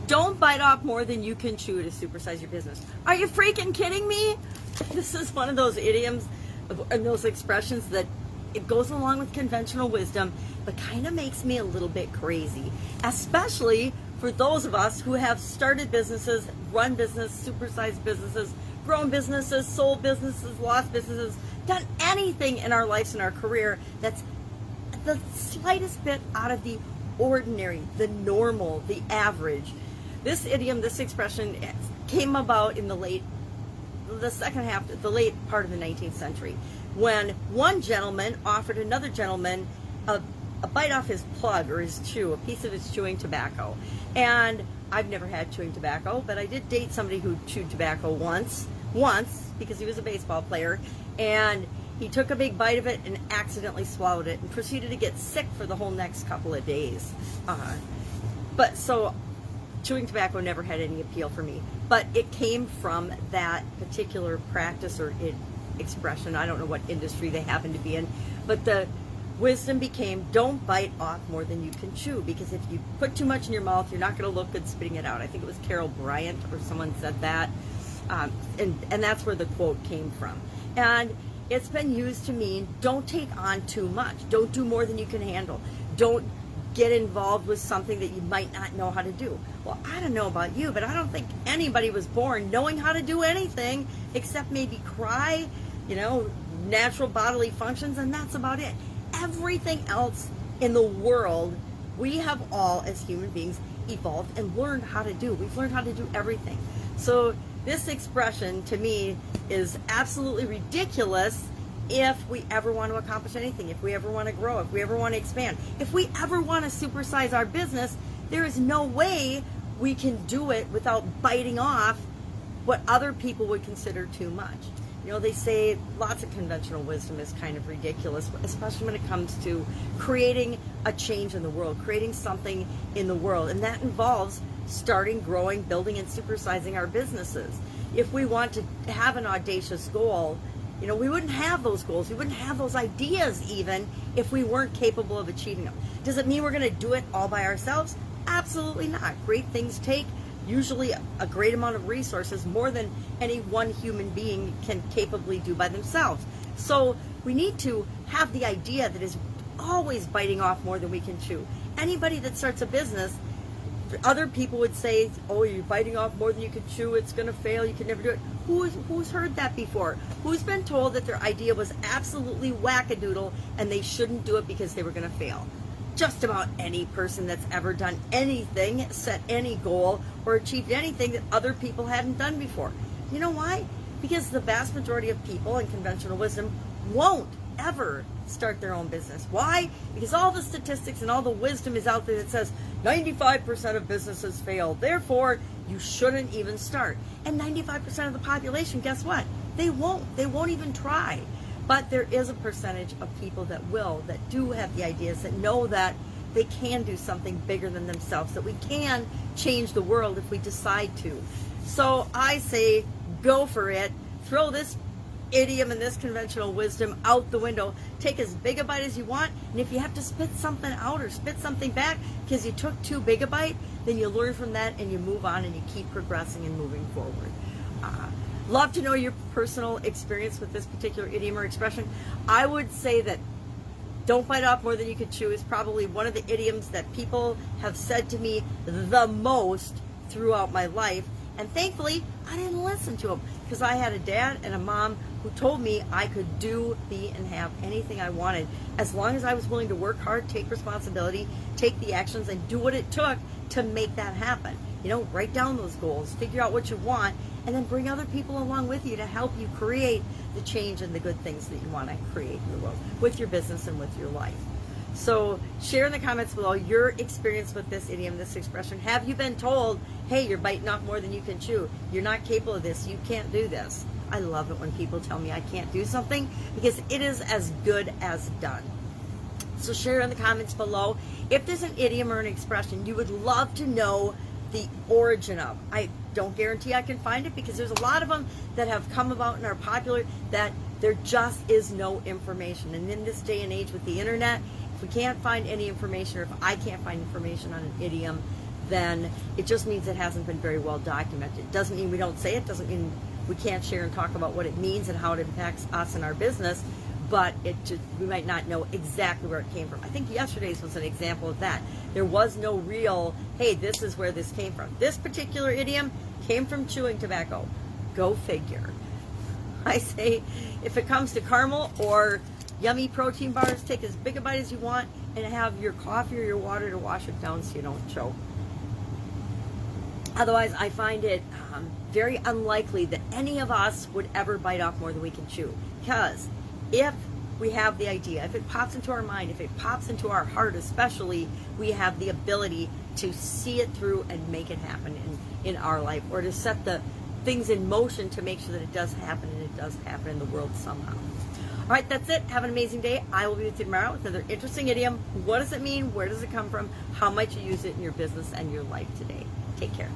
Don't bite off more than you can chew to supersize your business. Are you freaking kidding me? This is one of those idioms and those expressions that it goes along with conventional wisdom, but kind of makes me a little bit crazy, especially for those of us who have started businesses, run business, supersized businesses, grown businesses, sold businesses, lost businesses, done anything in our lives and our career that's the slightest bit out of the ordinary, the normal, the average. This idiom, this expression came about in the late part of the 19th century, when one gentleman offered another gentleman a bite off his plug or his chew, a piece of his chewing tobacco. And I've never had chewing tobacco, but I did date somebody who chewed tobacco once, because he was a baseball player, and he took a big bite of it and accidentally swallowed it and proceeded to get sick for the whole next couple of days. So chewing tobacco never had any appeal for me, but it came from that particular practice or expression. I don't know what industry they happen to be in, but the wisdom became, don't bite off more than you can chew, because if you put too much in your mouth, you're not going to look good spitting it out. I think it was Carol Bryant or someone said that, and that's where the quote came from. And it's been used to mean, don't take on too much. Don't do more than you can handle. Don't get involved with something that you might not know how to do. Well, I don't know about you, but I don't think anybody was born knowing how to do anything except maybe cry, natural bodily functions, and that's about it. Everything else in the world, we have all, as human beings, evolved and learned how to do. We've learned how to do everything. So this expression, to me, is absolutely ridiculous if we ever want to accomplish anything, if we ever want to grow, if we ever want to expand, if we ever want to supersize our business. There is no way we can do it without biting off what other people would consider too much. They say lots of conventional wisdom is kind of ridiculous, especially when it comes to creating a change in the world, creating something in the world. And that involves starting, growing, building, and supersizing our businesses. If we want to have an audacious goal, we wouldn't have those goals. We wouldn't have those ideas even if we weren't capable of achieving them. Does it mean we're going to do it all by ourselves? Absolutely not. Great things take usually a great amount of resources, more than any one human being can capably do by themselves. So we need to have the idea that is always biting off more than we can chew. Anybody that starts a business, other people would say, oh, you're biting off more than you can chew, it's going to fail, you can never do it. Who's heard that before? Who's been told that their idea was absolutely wackadoodle and they shouldn't do it because they were going to fail? Just about any person that's ever done anything, set any goal, or achieved anything that other people hadn't done before. You know why? Because the vast majority of people in conventional wisdom won't ever start their own business. Why? Because all the statistics and all the wisdom is out there that says 95% of businesses fail. Therefore, you shouldn't even start. And 95% of the population, guess what? They won't even try. But there is a percentage of people that will, that do have the ideas, that know that they can do something bigger than themselves, that we can change the world if we decide to. So I say, go for it. Throw this idiom and this conventional wisdom out the window. Take as big a bite as you want, and if you have to spit something out or spit something back because you took too big a bite, then you learn from that and you move on and you keep progressing and moving forward. Love to know your personal experience with this particular idiom or expression. I would say that don't bite off more than you can chew is probably one of the idioms that people have said to me the most throughout my life. And thankfully, I didn't listen to them, because I had a dad and a mom who told me I could do, be, and have anything I wanted as long as I was willing to work hard, take responsibility, take the actions, and do what it took to make that happen. Write down those goals, figure out what you want, and then bring other people along with you to help you create the change and the good things that you want to create in the world with your business and with your life. So share in the comments below your experience with this idiom, this expression. Have you been told, hey, you're biting off more than you can chew, you're not capable of this, you can't do this? I love it when people tell me I can't do something, because it is as good as done. So share in the comments below if there's an idiom or an expression you would love to know the origin of. I don't guarantee I can find it, because there's a lot of them that have come about and are popular that there just is no information. And in this day and age with the internet, if we can't find any information, or if I can't find information on an idiom, then it just means it hasn't been very well documented. It doesn't mean we don't say it, doesn't mean we can't share and talk about what it means and how it impacts us and our business, but we might not know exactly where it came from. I think yesterday's was an example of that. There was no real, hey, this is where this came from. This particular idiom came from chewing tobacco. Go figure. I say, if it comes to caramel or yummy protein bars, take as big a bite as you want and have your coffee or your water to wash it down so you don't choke. Otherwise, I find it very unlikely that any of us would ever bite off more than we can chew. Because if we have the idea, if it pops into our mind, if it pops into our heart especially, we have the ability to see it through and make it happen in our life, or to set the things in motion to make sure that it does happen, and it does happen in the world somehow. All right, that's it. Have an amazing day. I will be with you tomorrow with another interesting idiom. What does it mean? Where does it come from? How might you use it in your business and your life today? Take care.